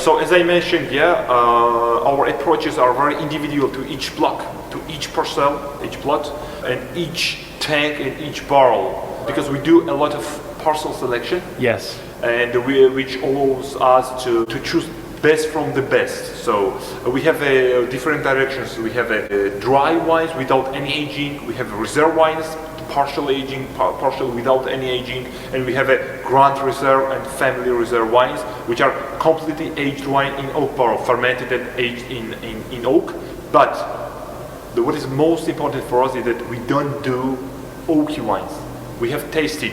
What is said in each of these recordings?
So as I mentioned, our approaches are very individual to each block, to each parcel, each plot, and each tank and each barrel, because we do a lot of parcel selection. Yes. And which allows us to choose best from the best. So we have different directions. We have dry wines without any aging. We have reserve wines, partial aging, partial without any aging, and we have a Grand Reserve and Family Reserve wines, which are completely aged wine in oak barrel, fermented and aged in oak. But what is most important for us is that we don't do oaky wines. We have tasted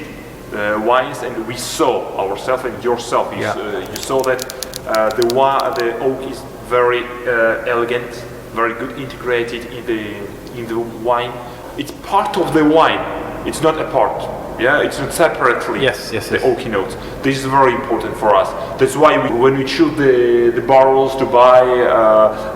wines, and we saw ourselves and yourself. You saw that the oak is very elegant, very good integrated in the wine. It's part of the wine. It's not a part. Yeah, it's not separately. Yes. The oaky notes. This is very important for us. That's why when we choose the barrels to buy,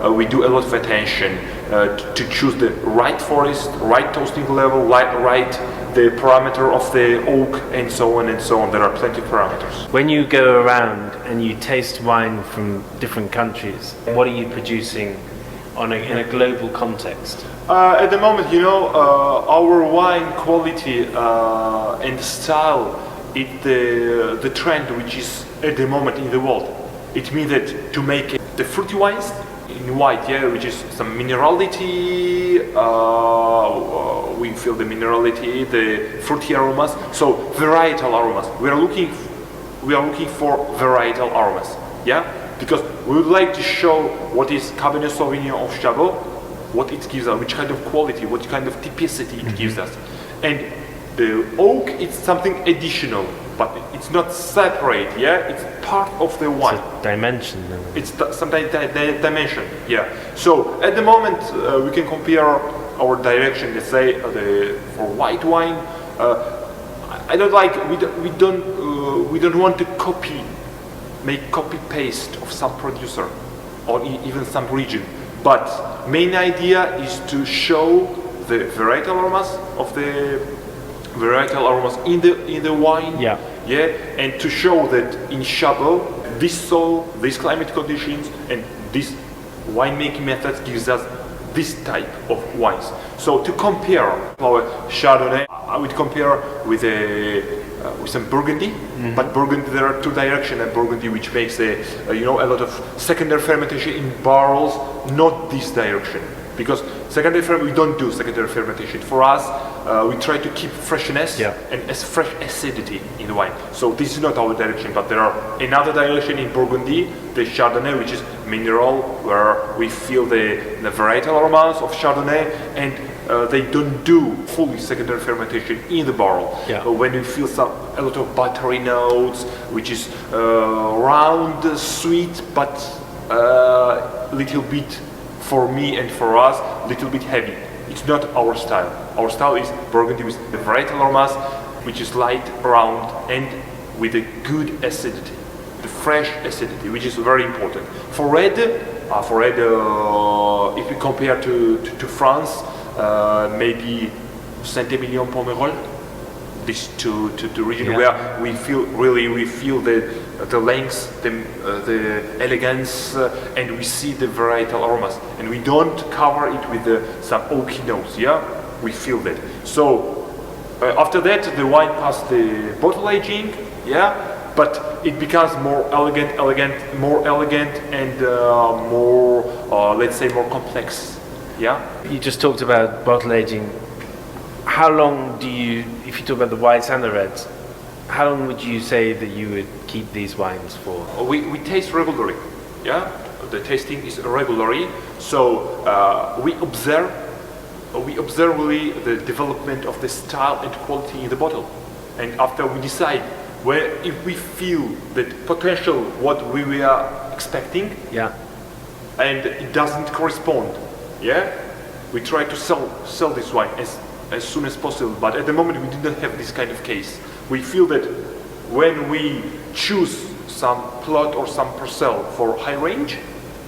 we do a lot of attention to choose the right forest, right toasting level, right the parameter of the oak, and so on and so on. There are plenty of parameters. When you go around and you taste wine from different countries, what are you producing in a global context? At the moment, our wine quality and style is the trend which is at the moment in the world. It means that to make the fruity wines in white, which is some minerality, we feel the minerality, the fruity aromas, so varietal aromas. We are looking for varietal aromas, because we would like to show what is Cabernet Sauvignon of Chabot, what it gives us, which kind of quality, what kind of typicity it gives us. And the oak is something additional, but it's not separate, it's part of the wine. It's a dimension. It's some dimension, So at the moment, we can compare our direction, let's say, for white wine. We don't want to make copy paste of some producer or even some region. But main idea is to show the varietal aromas in the wine, and to show that in Chabot, this soil, these climate conditions, and this winemaking methods gives us this type of wines. So to compare our Chardonnay, I would compare with some Burgundy, but Burgundy, there are two directions in Burgundy, which makes a lot of secondary fermentation in barrels, not this direction. Because we don't do secondary fermentation. For us, we try to keep freshness and as fresh acidity in the wine. So this is not our direction, but there are another direction in Burgundy, the Chardonnay, which is mineral, where we feel the varietal aromas of Chardonnay, and they don't do fully secondary fermentation in the barrel. When we feel a lot of buttery notes, which is round, sweet, but little bit, for me and for us, little bit heavy. It's not our style. Our style is Burgundy with the varietal aromas, which is light, round, and with a good acidity, the fresh acidity, which is very important. For red, if we compare to France, maybe Saint-Émilion Pomerol, this to the region where we feel the length, the elegance, and we see the varietal aromas, and we don't cover it with some oaky notes. We feel that. So after that, the wine passed the bottle aging. But it becomes more elegant, and more, let's say, more complex. You just talked about bottle aging. How long do you, if you talk about the whites and the reds, how long would you say that you would keep these wines for? We taste regularly. The tasting is regularly. So we observe really the development of the style and quality in the bottle, and after we decide if we feel that potential what we were expecting, and it doesn't correspond, we try to sell this wine as soon as possible. But at the moment we didn't have this kind of case. We feel that when we choose some plot or some parcel for high range,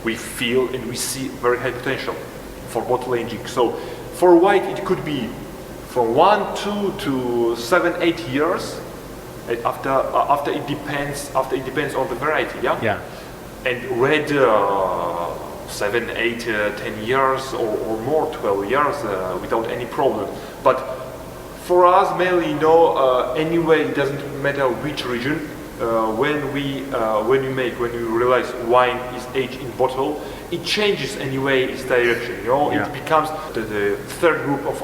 we feel and we see very high potential for bottle aging. So for white it could be from 1, 2 to 7, 8 years. After it depends on the variety. and red 7, 8, 10 years or more, 12 years without any problem. But for us, mainly, anyway, it doesn't matter which region. When we realize wine is aged in bottle, it changes anyway its direction. It becomes the third group of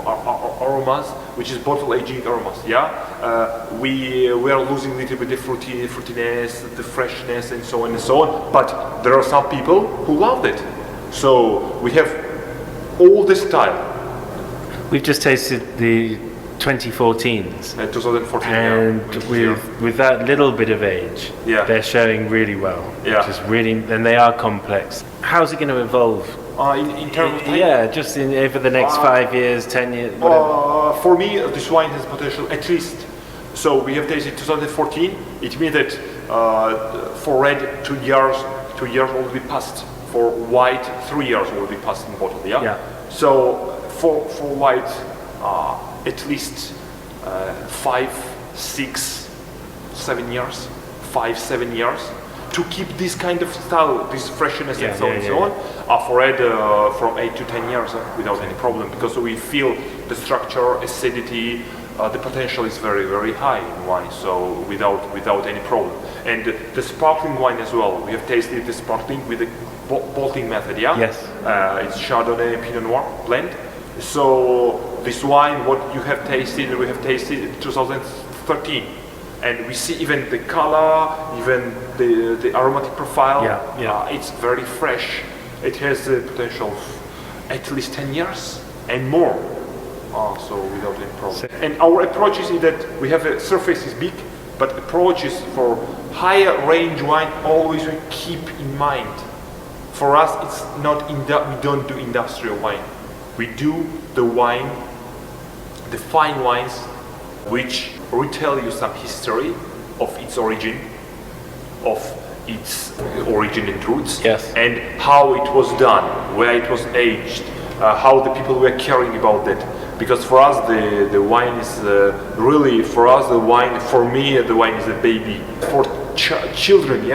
aromas, which is bottle aging aromas. We are losing a little bit the fruitiness, the freshness, and so on and so on. But there are some people who love it. So we have all the style. We've just tasted the 2014s, 2014, and with that little bit of age, they're showing really well. Which is really, and they are complex. How's it going to evolve? In terms of time? Yeah, just over the next 5 years, 10 years, whatever. For me, this wine has potential at least. So we have tasted 2014. It means that for red, 2 years already passed. For white, 3 years already passed in bottle. So for white, at least 5, 6, 7 years, 5, 7 years to keep this kind of style, this freshness and so on and so on. For red, from 8 to 10 years without any problem, because we feel the structure, acidity, the potential is very, very high in wine, so without any problem. And the sparkling wine as well. We have tasted the sparkling with the bolting method. It's Chardonnay Pinot Noir blend. So this wine, what you have tasted, we have tasted in 2013, and we see even the color, even the aromatic profile. It's very fresh. It has the potential of at least 10 years and more. So without any problem. And our approach is that we have a surface is big, but approaches for higher range wine always we keep in mind. For us, it's not we don't do industrial wine. We do the wine, the fine wines, which retell you some history of its origin, and roots, and how it was done, where it was aged, how the people were caring about that. Because for us, the wine is really, for me, the wine is a baby. For children,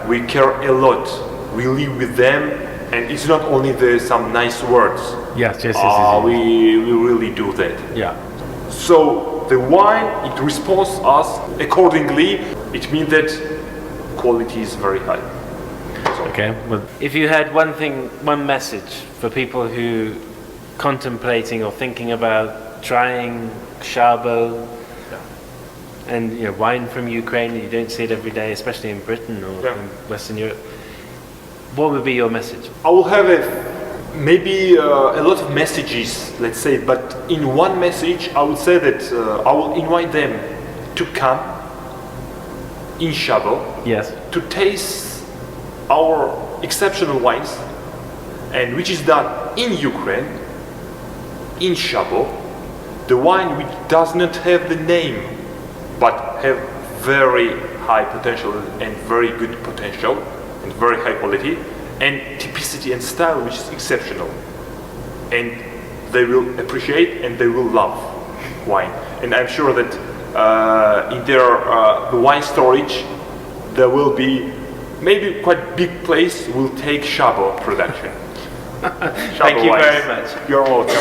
we care a lot. We live with them. And it's not only some nice words. Yes. We really do that. So the wine, it responds us accordingly. It means that quality is very high. Okay. Well, if you had one message for people who contemplating or thinking about trying Charbot and wine from Ukraine, you don't see it every day, especially in Britain or in Western Europe. What would be your message? I will have maybe a lot of messages, let's say, but in one message, I would say that I will invite them to come in Charbot, to taste our exceptional wines, and which is done in Ukraine, in Charbot, the wine which does not have the name, but have very high potential and very good potential. Very high quality and typicity and style which is exceptional, and they will appreciate and they will love wine. And I'm sure that in their wine storage there will be maybe quite big place will take Charbot production. Thank you very much. You're welcome.